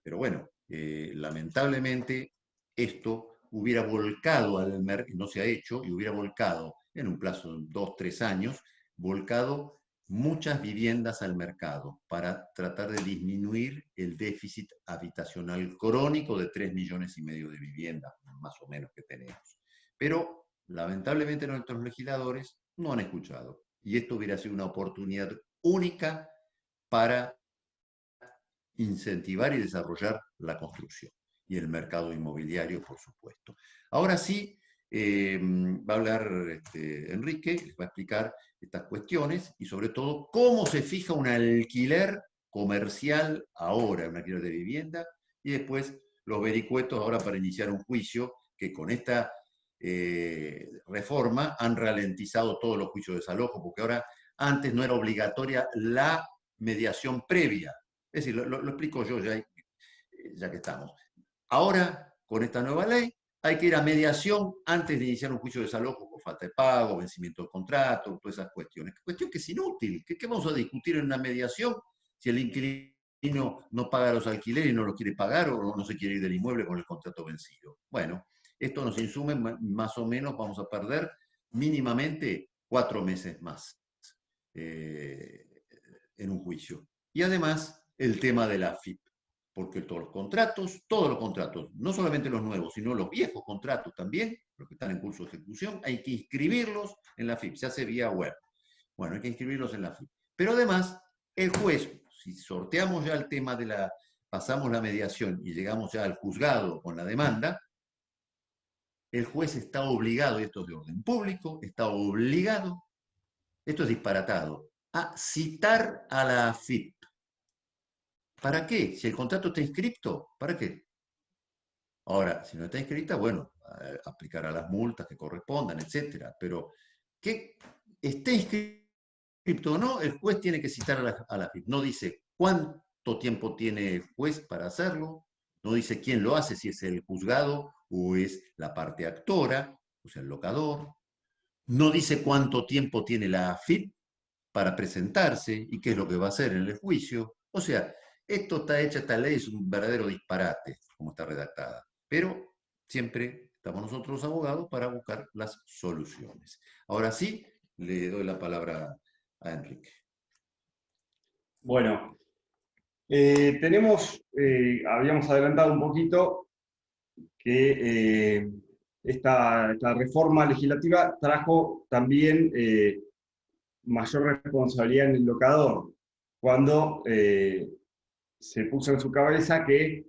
pero bueno, lamentablemente esto hubiera volcado al mercado, no se ha hecho, y hubiera volcado en un plazo de 2, 3 años, volcado muchas viviendas al mercado para tratar de disminuir el déficit habitacional crónico de 3,5 millones de viviendas, más o menos, que tenemos. Pero, lamentablemente, nuestros legisladores No han escuchado. Y esto hubiera sido una oportunidad única para incentivar y desarrollar la construcción y el mercado inmobiliario, por supuesto. Ahora sí, va a hablar Enrique, les va a explicar estas cuestiones y sobre todo cómo se fija un alquiler comercial ahora, un alquiler de vivienda, y después los vericuetos ahora para iniciar un juicio que con esta reforma han ralentizado todos los juicios de desalojo, porque ahora antes no era obligatoria la mediación previa. Es decir, lo explico yo ya que estamos. Ahora, con esta nueva ley, hay que ir a mediación antes de iniciar un juicio de desalojo por falta de pago, vencimiento del contrato, todas esas cuestiones. Cuestión que es inútil. ¿Qué vamos a discutir en una mediación si el inquilino no paga los alquileres y no los quiere pagar o no se quiere ir del inmueble con el contrato vencido? Bueno, esto nos insume más o menos, vamos a perder mínimamente 4 meses más en un juicio. Y además, el tema de la AFIP, porque todos los contratos, no solamente los nuevos, sino los viejos contratos también, los que están en curso de ejecución, hay que inscribirlos en la AFIP, se hace vía web. Bueno, hay que inscribirlos en la AFIP. Pero además, el juez, si sorteamos ya el tema pasamos la mediación y llegamos ya al juzgado con la demanda, el juez está obligado, y esto es de orden público, está obligado, esto es disparatado, a citar a la AFIP. ¿Para qué? Si el contrato está inscripto, ¿para qué? Ahora, si no está inscrita, bueno, aplicará las multas que correspondan, etcétera. Pero que esté inscrito o no, el juez tiene que citar a la FIP. No dice cuánto tiempo tiene el juez para hacerlo, no dice quién lo hace, si es el juzgado o es la parte actora, o sea, el locador. No dice cuánto tiempo tiene la AFIP para presentarse y qué es lo que va a hacer en el juicio. O sea, esta ley es un verdadero disparate, como está redactada. Pero siempre estamos nosotros los abogados para buscar las soluciones. Ahora sí, le doy la palabra a Enrique. Bueno, habíamos adelantado un poquito que esta reforma legislativa trajo también mayor responsabilidad en el locador, cuando se puso en su cabeza que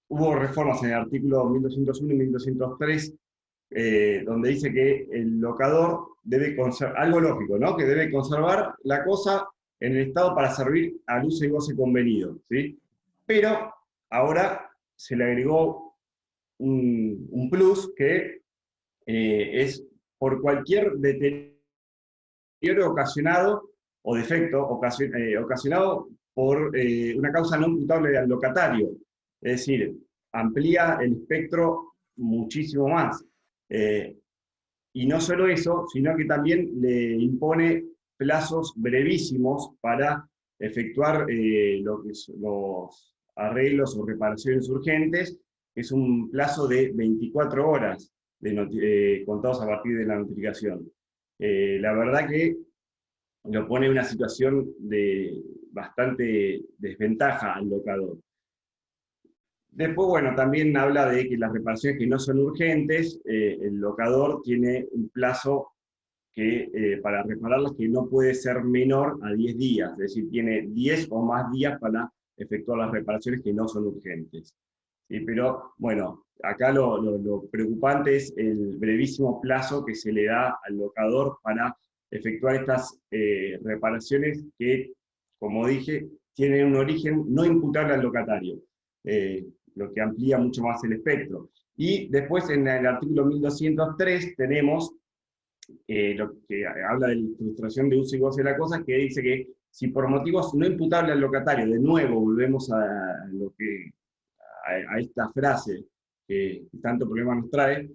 hubo reformas en el artículo 1201 y 1203, donde dice que el locador debe conservar, algo lógico, ¿no? Que debe conservar la cosa en el estado para servir al uso y goce convenido, ¿sí? Pero ahora se le agregó un plus que es por cualquier deterioro ocasionado o defecto ocasionado por una causa no imputable al locatario. Es decir, amplía el espectro muchísimo más. Y no solo eso, sino que también le impone plazos brevísimos para efectuar los arreglos o reparaciones urgentes. Es un plazo de 24 horas contados a partir de la notificación. La verdad que lo pone en una situación de bastante desventaja al locador. Después, bueno, también habla de que las reparaciones que no son urgentes, el locador tiene un plazo para repararlas que no puede ser menor a 10 días, es decir, tiene 10 o más días para efectuar las reparaciones que no son urgentes. ¿Sí? Pero, bueno, acá lo preocupante es el brevísimo plazo que se le da al locador para efectuar estas reparaciones que, como dije, tienen un origen no imputable al locatario. Lo que amplía mucho más el espectro. Y después en el artículo 1203 tenemos lo que habla de la frustración de uso y goce de la cosa, que dice que si por motivos no imputables al locatario, de nuevo volvemos a esta frase que tanto problema nos trae,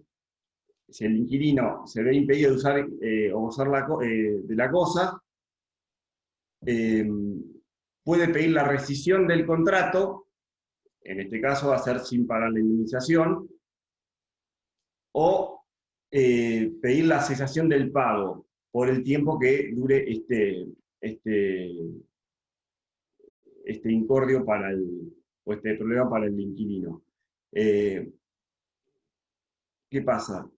si el inquilino se ve impedido de usar o gozar de la cosa, puede pedir la rescisión del contrato, en este caso va a ser sin pagar la indemnización, o pedir la cesación del pago por el tiempo que dure este incordio o este problema para el inquilino. ¿Qué pasa?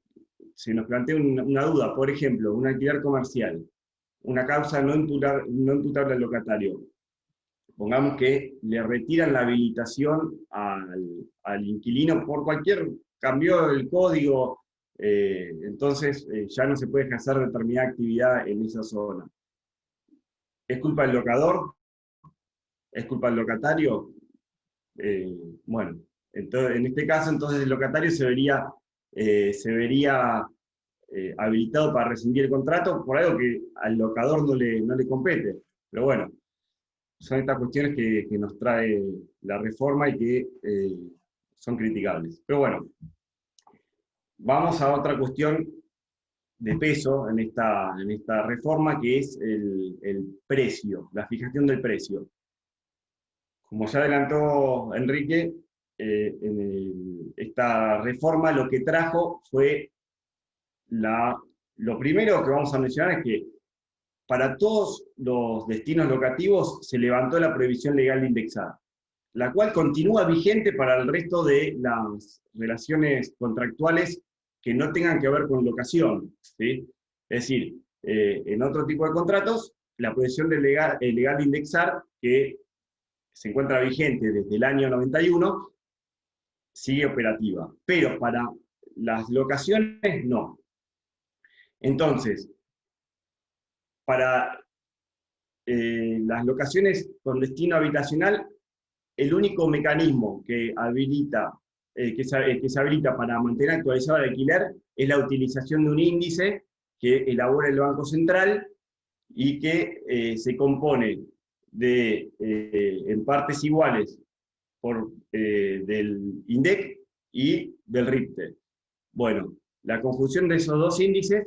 se nos plantea una duda, por ejemplo, un alquiler comercial, una causa no imputable al locatario. Pongamos que le retiran la habilitación al inquilino por cualquier cambio del código, entonces ya no se puede ejercer determinada actividad en esa zona. ¿Es culpa del locador? ¿Es culpa del locatario? Bueno, entonces, en este caso entonces el locatario se vería habilitado para rescindir el contrato por algo que al locador no le compete. Pero bueno, son estas cuestiones que nos trae la reforma y que son criticables. Pero bueno, vamos a otra cuestión de peso en esta reforma, que es el precio, la fijación del precio. Como ya adelantó Enrique, esta reforma lo que trajo fue lo primero que vamos a mencionar es que para todos los destinos locativos se levantó la prohibición legal de indexar, la cual continúa vigente para el resto de las relaciones contractuales que no tengan que ver con locación, ¿sí? Es decir, en otro tipo de contratos, la prohibición legal de indexar, que se encuentra vigente desde el año 91, sigue operativa, pero para las locaciones no. Entonces, para las locaciones con destino habitacional, el único mecanismo que se habilita para mantener actualizado el alquiler es la utilización de un índice que elabora el Banco Central y que se compone de, en partes iguales, del INDEC y del RIPTE. Bueno, la conjunción de esos dos índices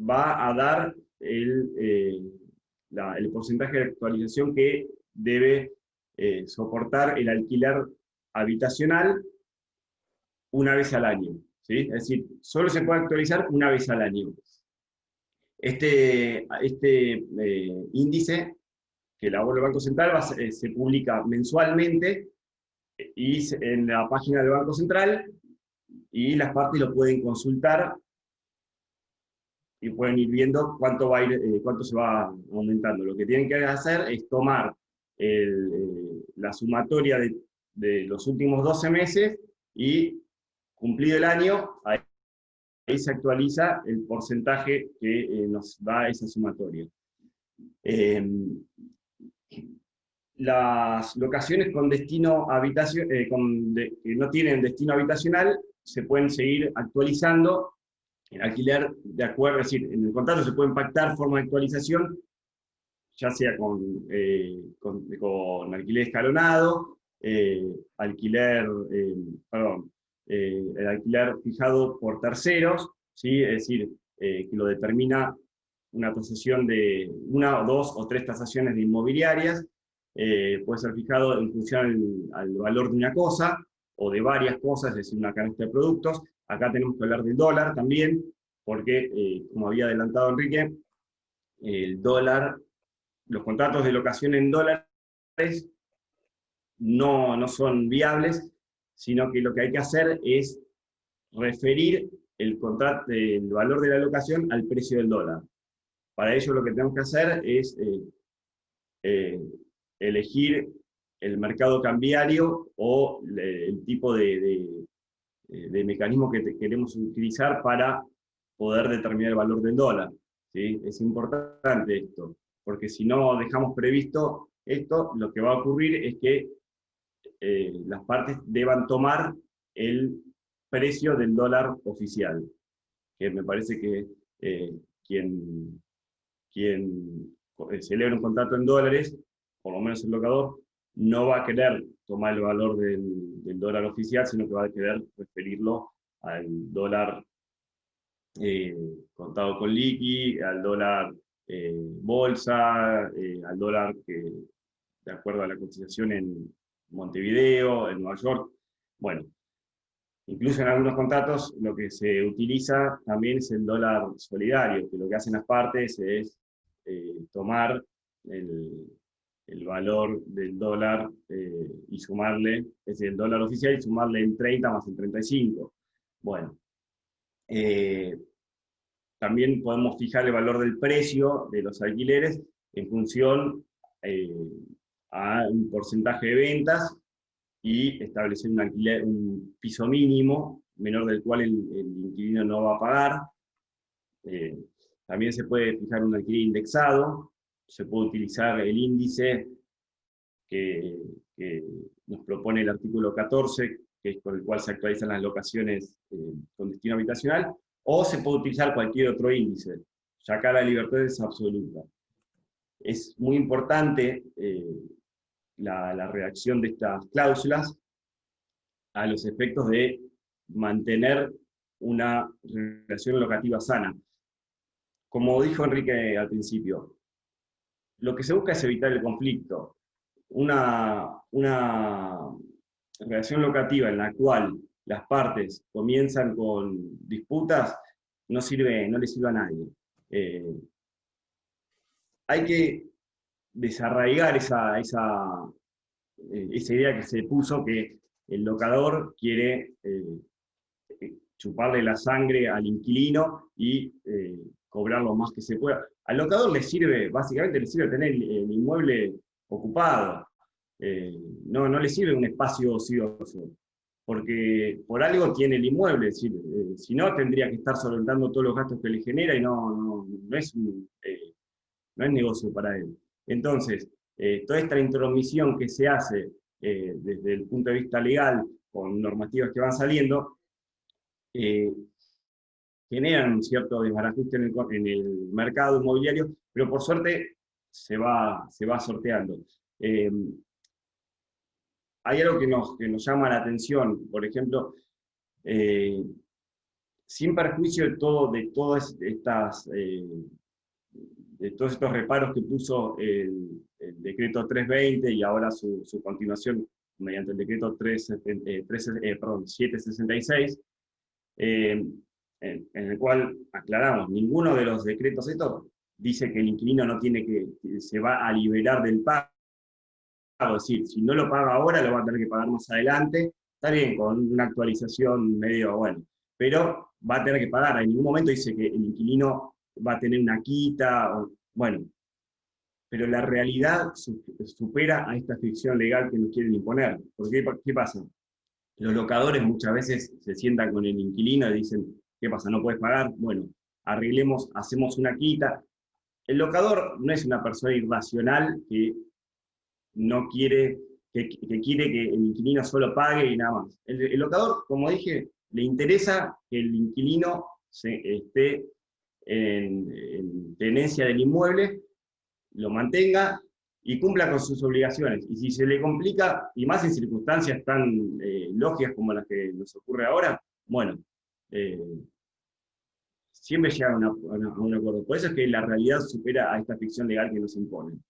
va a dar el porcentaje de actualización que debe soportar el alquiler habitacional una vez al año, ¿sí? Es decir, solo se puede actualizar una vez al año. Este índice que elabora el Banco Central se publica mensualmente en la página del Banco Central, y las partes lo pueden consultar y pueden ir viendo cuánto se va aumentando. Lo que tienen que hacer es tomar la sumatoria de los últimos 12 meses y, cumplido el año, ahí se actualiza el porcentaje que nos da esa sumatoria. Las locaciones con destino que no tienen destino habitacional se pueden seguir actualizando. El alquiler, de acuerdo, es decir, en el contrato se pueden pactar forma de actualización, ya sea con alquiler escalonado, el alquiler fijado por terceros, ¿sí? Es decir, que lo determina una tasación de una, dos o tres tasaciones de inmobiliarias, puede ser fijado en función al valor de una cosa o de varias cosas, es decir, una canasta de productos. Acá tenemos que hablar del dólar también, porque, como había adelantado Enrique, el dólar, los contratos de locación en dólares no son viables, sino que lo que hay que hacer es referir el valor de la locación al precio del dólar. Para ello lo que tenemos que hacer es elegir el mercado cambiario o el tipo de mecanismo que queremos utilizar para poder determinar el valor del dólar, ¿sí? Es importante esto, porque si no dejamos previsto esto, lo que va a ocurrir es que las partes deban tomar el precio del dólar oficial, que me parece que quien celebra un contrato en dólares, por lo menos el locador, no va a querer tomar el valor del dólar oficial, sino que va a querer referirlo al dólar contado con liqui, al dólar bolsa, al dólar que, de acuerdo a la cotización en Montevideo, en Nueva York. Bueno, incluso en algunos contratos lo que se utiliza también es el dólar solidario, que lo que hacen las partes es tomar el valor del dólar y sumarle, es decir, el dólar oficial, y sumarle el 30 más el 35. Bueno, Eh, También podemos fijar el valor del precio de los alquileres en función eh, a un porcentaje de ventas y establecer un, alquiler, un piso mínimo, menor del cual el inquilino no va a pagar. Eh, También se puede fijar un alquiler indexado, se puede utilizar el índice que, que nos propone el artículo 14, que es con el cual se actualizan las locaciones con destino habitacional, o se puede utilizar cualquier otro índice, ya acá la libertad es absoluta. Es muy importante la redacción de estas cláusulas a los efectos de mantener una relación locativa sana. Como dijo Enrique al principio, lo que se busca es evitar el conflicto. Una relación locativa en la cual las partes comienzan con disputas no le sirve a nadie. Hay que desarraigar esa idea que se puso que el locador quiere chuparle la sangre al inquilino y cobrar lo más que se pueda. Al locador le sirve, básicamente le sirve tener el inmueble ocupado. No le sirve un espacio ocioso, porque por algo tiene el inmueble, es decir, si no tendría que estar solventando todos los gastos que le genera y no es negocio para él. Entonces, toda esta intromisión que se hace desde el punto de vista legal, con normativas que van saliendo, eh, generan un cierto desbarajuste en el mercado inmobiliario, pero por suerte se va sorteando. Hay algo que nos llama la atención, por ejemplo, sin perjuicio de todos estos reparos que puso el decreto 320 y ahora su continuación mediante el decreto 766, en el cual aclaramos, ninguno de los decretos estos dice que el inquilino no tiene que se va a liberar del pago, es decir, si no lo paga ahora lo va a tener que pagar más adelante, está bien, con una actualización medio, bueno, pero va a tener que pagar, en ningún momento dice que el inquilino va a tener una quita, bueno, pero la realidad supera a esta ficción legal que nos quieren imponer. Porque, ¿qué pasa? Los locadores muchas veces se sientan con el inquilino y dicen, ¿qué pasa? ¿No puedes pagar? Bueno, arreglemos, hacemos una quita. El locador no es una persona irracional que no quiere, que quiere que el inquilino solo pague y nada más. El locador, como dije, le interesa que el inquilino esté en tenencia del inmueble, lo mantenga y cumpla con sus obligaciones. Y si se le complica, y más en circunstancias tan lógicas como las que nos ocurre ahora, bueno, siempre llega a un acuerdo. Por eso es que la realidad supera a esta ficción legal que nos imponen.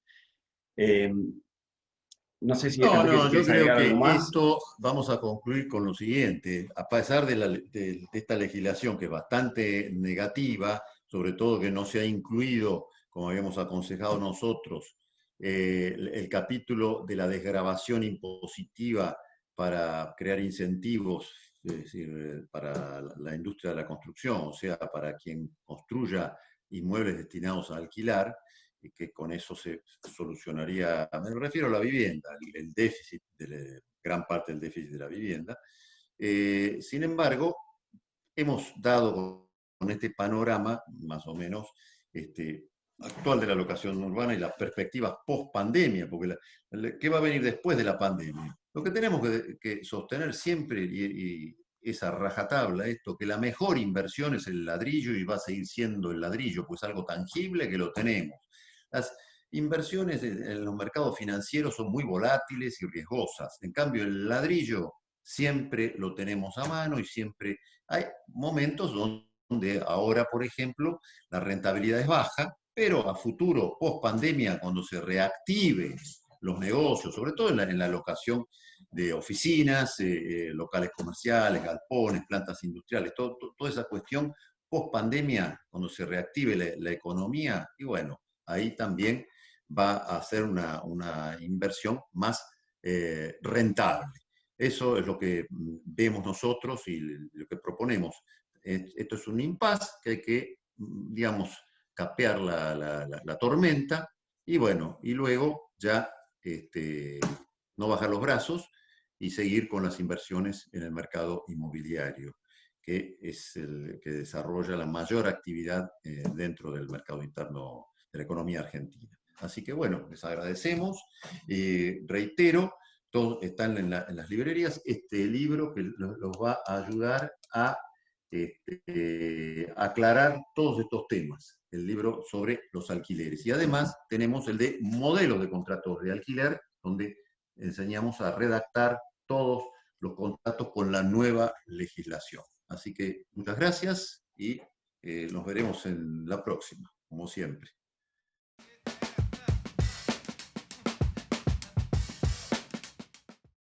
No sé si No, Enrique, si no, yo quieres creo agregar algo que más. esto vamos a concluir con lo siguiente. A pesar de esta legislación que es bastante negativa, sobre todo que no se ha incluido, como habíamos aconsejado nosotros, el capítulo de la desgravación impositiva para crear incentivos, es decir, para la industria de la construcción, o sea, para quien construya inmuebles destinados a alquilar, y que con eso se solucionaría, me refiero a la vivienda, el déficit, gran parte del déficit de la vivienda. Sin embargo, hemos dado con este panorama, más o menos, actual de la locación urbana y las perspectivas post-pandemia, porque ¿qué va a venir después de la pandemia? Lo que tenemos que sostener siempre, y esa rajatabla, esto, que la mejor inversión es el ladrillo y va a seguir siendo el ladrillo, pues algo tangible que lo tenemos. Las inversiones en los mercados financieros son muy volátiles y riesgosas. En cambio, el ladrillo siempre lo tenemos a mano y siempre hay momentos donde ahora, por ejemplo, la rentabilidad es baja, pero a futuro, post pandemia, cuando se reactive los negocios, sobre todo en la locación de oficinas, locales comerciales, galpones, plantas industriales, toda esa cuestión post pandemia, cuando se reactive la economía, y bueno, ahí también va a ser una inversión más rentable. Eso es lo que vemos nosotros y lo que proponemos. esto es un impasse que hay que, digamos, capear la tormenta, y bueno, y luego ya no bajar los brazos y seguir con las inversiones en el mercado inmobiliario, que es el que desarrolla la mayor actividad dentro del mercado interno de la economía argentina. Así que bueno, les agradecemos. Reitero, todos están en las librerías, este libro que los va a ayudar a aclarar todos estos temas, el libro sobre los alquileres. Y además tenemos el de modelos de contratos de alquiler, donde enseñamos a redactar todos los contratos con la nueva legislación. Así que muchas gracias y nos veremos en la próxima, como siempre.